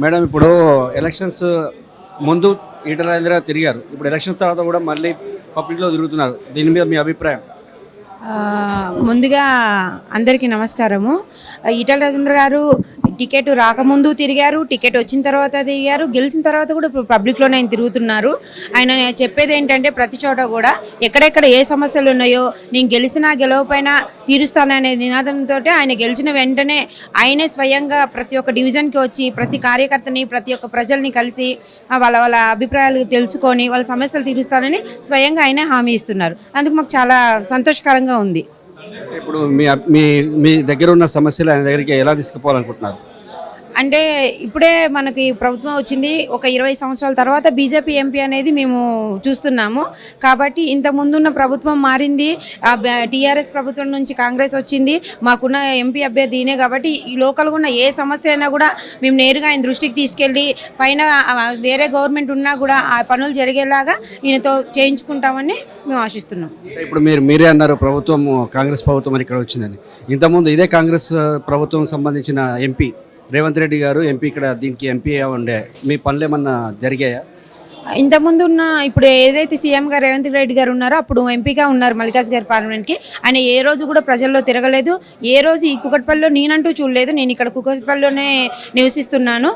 Madam ఇప్పుడు elections ముందు ఈటల రాజేంద్ర తిరిగారు, ఇప్పుడు ఎలక్షన్ తర్వాత కూడా మళ్ళీ పబ్లిక్లో తిరుగుతున్నారు. దీని మీద మీ అభిప్రాయం? ముందుగా అందరికీ నమస్కారము. ఈటల రాజేంద్ర గారు టికెట్ రాకముందు తిరిగారు, టికెట్ వచ్చిన తర్వాత తిరిగారు, గెలిచిన తర్వాత కూడా ఇప్పుడు పబ్లిక్లోనే ఆయన తిరుగుతున్నారు. ఆయన చెప్పేది ఏంటంటే ప్రతి చోట కూడా ఎక్కడెక్కడ ఏ సమస్యలు ఉన్నాయో నేను గెలిచినా గెలవపోయినా తీరుస్తాననే నినాదంతో ఆయన గెలిచిన వెంటనే ఆయనే స్వయంగా ప్రతి ఒక్క డివిజన్కి వచ్చి ప్రతి కార్యకర్తని ప్రతి ఒక్క ప్రజల్ని కలిసి వాళ్ళ అభిప్రాయాలు తెలుసుకొని వాళ్ళ సమస్యలు తీరుస్తానని స్వయంగా ఆయనే హామీ ఇస్తున్నారు. అందుకు మాకు చాలా సంతోషకరంగా ఉంది. ఇప్పుడు మీ మీ మీ దగ్గర ఉన్న సమస్యలు ఆయన దగ్గరికి ఎలా తీసుకుపోవాలనుకుంటున్నారు? అంటే ఇప్పుడే మనకి ప్రభుత్వం వచ్చింది, ఒక 20 సంవత్సరాల తర్వాత బీజేపీ ఎంపీ అనేది మేము చూస్తున్నాము. కాబట్టి ఇంత ముందున్న ప్రభుత్వం మారింది, టీఆర్ఎస్ ప్రభుత్వం నుంచి కాంగ్రెస్ వచ్చింది, మాకున్న ఎంపీ అభ్యర్థి ఈయనే. కాబట్టి ఈ లోకల్గా ఉన్న ఏ సమస్య అయినా కూడా మేము నేరుగా ఆయన దృష్టికి తీసుకెళ్ళి పైన వేరే గవర్నమెంట్ ఉన్నా కూడా ఆ పనులు జరిగేలాగా ఈయనతో చేయించుకుంటామని మేము ఆశిస్తున్నాం. ఇప్పుడు మీరే అన్నారు ప్రభుత్వం కాంగ్రెస్ ప్రభుత్వం అని ఇక్కడ వచ్చిందని. ఇంతకుముందు ఇదే కాంగ్రెస్ ప్రభుత్వం సంబంధించిన ఎంపీ రేవంత్ రెడ్డి గారు ఎంపీ ఇక్కడ దీనికి ఎంపీ ఉండే, మీ పనులు ఏమన్నా జరిగాయా? ఇంతకుముందు ఉన్న ఇప్పుడు ఏదైతే సీఎంగా రేవంత్ రెడ్డి గారు ఉన్నారో అప్పుడు ఎంపీగా ఉన్నారు మల్లికార్జున గారి పార్లమెంట్కి. ఆయన ఏ రోజు కూడా ప్రజల్లో తిరగలేదు, ఏ రోజు ఈ కుకట్పల్లిలో నేనంటూ చూడలేదు. నేను ఇక్కడ కుకట్పల్లిలోనే నివసిస్తున్నాను.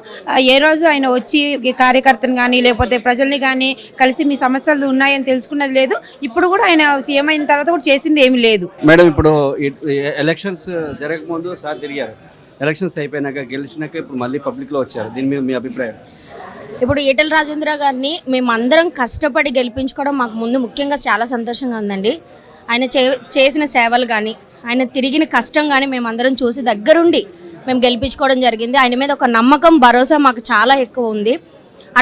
ఏ రోజు ఆయన వచ్చి కార్యకర్తను కానీ లేకపోతే ప్రజల్ని కానీ కలిసి మీ సమస్యలు ఉన్నాయని తెలుసుకున్నది లేదు. ఇప్పుడు కూడా ఆయన సీఎం అయిన తర్వాత కూడా చేసింది ఏమీ లేదు. మేడం ఇప్పుడు ఎలక్షన్స్ జరగకముందు సార్ తిరిగారు, ఎలక్షన్స్ అయిపోయినాక గెలిచినాక ఇప్పుడు మళ్ళీ పబ్లిక్లో వచ్చారు. దీని మీద మీ అభిప్రాయం? ఇప్పుడు ఈటల రాజేంద్ర గారిని మేమందరం కష్టపడి గెలిపించుకోవడం మాకు ముందు ముఖ్యంగా చాలా సంతోషంగా ఉందండి. ఆయన చేసిన సేవలు కానీ ఆయన తిరిగిన కష్టం కానీ మేమందరం చూసి దగ్గరుండి మేము గెలిపించుకోవడం జరిగింది. ఆయన మీద ఒక నమ్మకం, భరోసా మాకు చాలా ఎక్కువ ఉంది.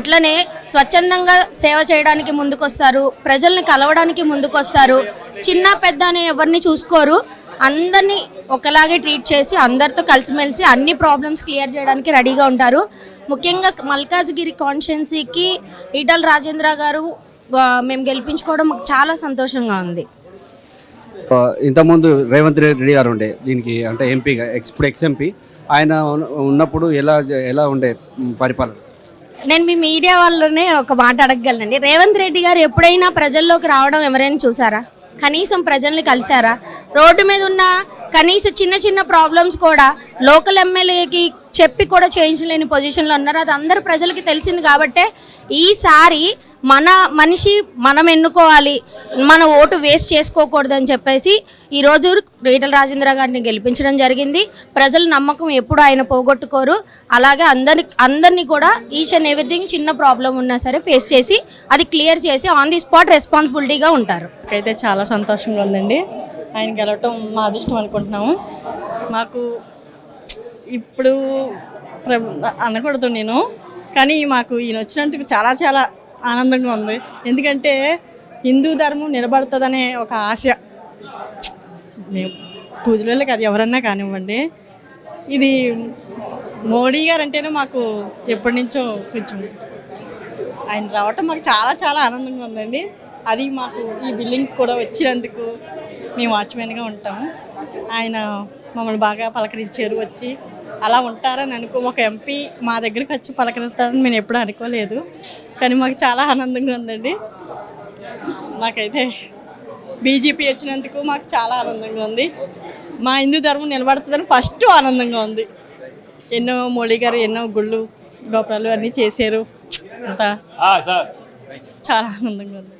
అట్లనే స్వచ్ఛందంగా సేవ చేయడానికి ముందుకొస్తారు, ప్రజల్ని కలవడానికి ముందుకొస్తారు, చిన్న పెద్ద అని ఎవరిని చూసుకోరు, అందరినీ ఒకలాగే ట్రీట్ చేసి అందరితో కలిసిమెలిసి అన్ని ప్రాబ్లమ్స్ క్లియర్ చేయడానికి రెడీగా ఉంటారు. ముఖ్యంగా మల్కాజ్గిరి కాన్స్టిట్యున్సీకి ఈటల రాజేంద్ర గారు మేము గెలిపించుకోవడం మాకు చాలా సంతోషంగా ఉంది. ఇంతకుముందు రేవంత్ రెడ్డి గారు ఉండే దీనికి అంటే ఎంపీగా, ఇప్పుడు ఎక్స్ఎంపీ ఆయన ఉన్నప్పుడు ఎలా ఉండే పరిపాలన? నేను మీ మీడియా వాళ్ళనే ఒక మాట అడగగలనండి. రేవంత్ రెడ్డి గారు ఎప్పుడైనా ప్రజల్లోకి రావడం ఎవరైనా చూసారా? కనీసం ప్రజల్ని కలిసారా? రోడ్డు మీద ఉన్న కనీస చిన్న ప్రాబ్లమ్స్ కూడా లోకల్ ఎమ్మెల్యేకి చెప్పి కూడా చేయించలేని పొజిషన్లో ఉన్నారు. అది అందరు ప్రజలకి తెలిసింది. కాబట్టే ఈసారి మన మనిషి మనం ఎన్నుకోవాలి, మన ఓటు వేస్ట్ చేసుకోకూడదని చెప్పేసి ఈరోజు ఈటల రాజేంద్ర గారిని గెలిపించడం జరిగింది. ప్రజల నమ్మకం ఎప్పుడు ఆయన పోగొట్టుకోరు. అలాగే అందరినీ కూడా ఈచ్ అండ్ ఎవ్రీథింగ్ చిన్న ప్రాబ్లం ఉన్నా సరే ఫేస్ చేసి అది క్లియర్ చేసి ఆన్ ది స్పాట్ రెస్పాన్సిబిలిటీగా ఉంటారు. అయితే చాలా సంతోషంగా ఉందండి. ఆయన గెలవటం మా అదృష్టం అనుకుంటున్నాము. మాకు ఇప్పుడు అనకూడదు నేను, కానీ మాకు ఈయన వచ్చినందుకు చాలా చాలా ఆనందంగా ఉంది. ఎందుకంటే హిందూ ధర్మం నిలబడుతుందనే ఒక ఆశ. మేము పూజలకి అది ఎవరన్నా కానివ్వండి, ఇది మోడీ గారు అంటేనే మాకు ఎప్పటి నుంచో కొంచెం ఆయన రావటం మాకు చాలా చాలా ఆనందంగా ఉందండి. అది మాకు ఈ బిల్డింగ్ కూడా వచ్చినందుకు మేము వాచ్మెన్గా ఉంటాము. ఆయన మమ్మల్ని బాగా పలకరించారు, వచ్చి అలా ఉంటారని ఒక ఎంపీ మా దగ్గరికి వచ్చి పలకరిస్తారని మేము ఎప్పుడూ అనుకోలేదు. కానీ మాకు చాలా ఆనందంగా ఉందండి. నాకైతే బీజేపీ వచ్చినందుకు మాకు చాలా ఆనందంగా ఉంది. మా హిందూ ధర్మం నిలబడుతుందని ఫస్ట్ ఆనందంగా ఉంది. ఎన్నో మోడీ గారు ఎన్నో గుళ్ళు గోపురాలు అన్నీ చేశారు, అంతా చాలా ఆనందంగా ఉంది.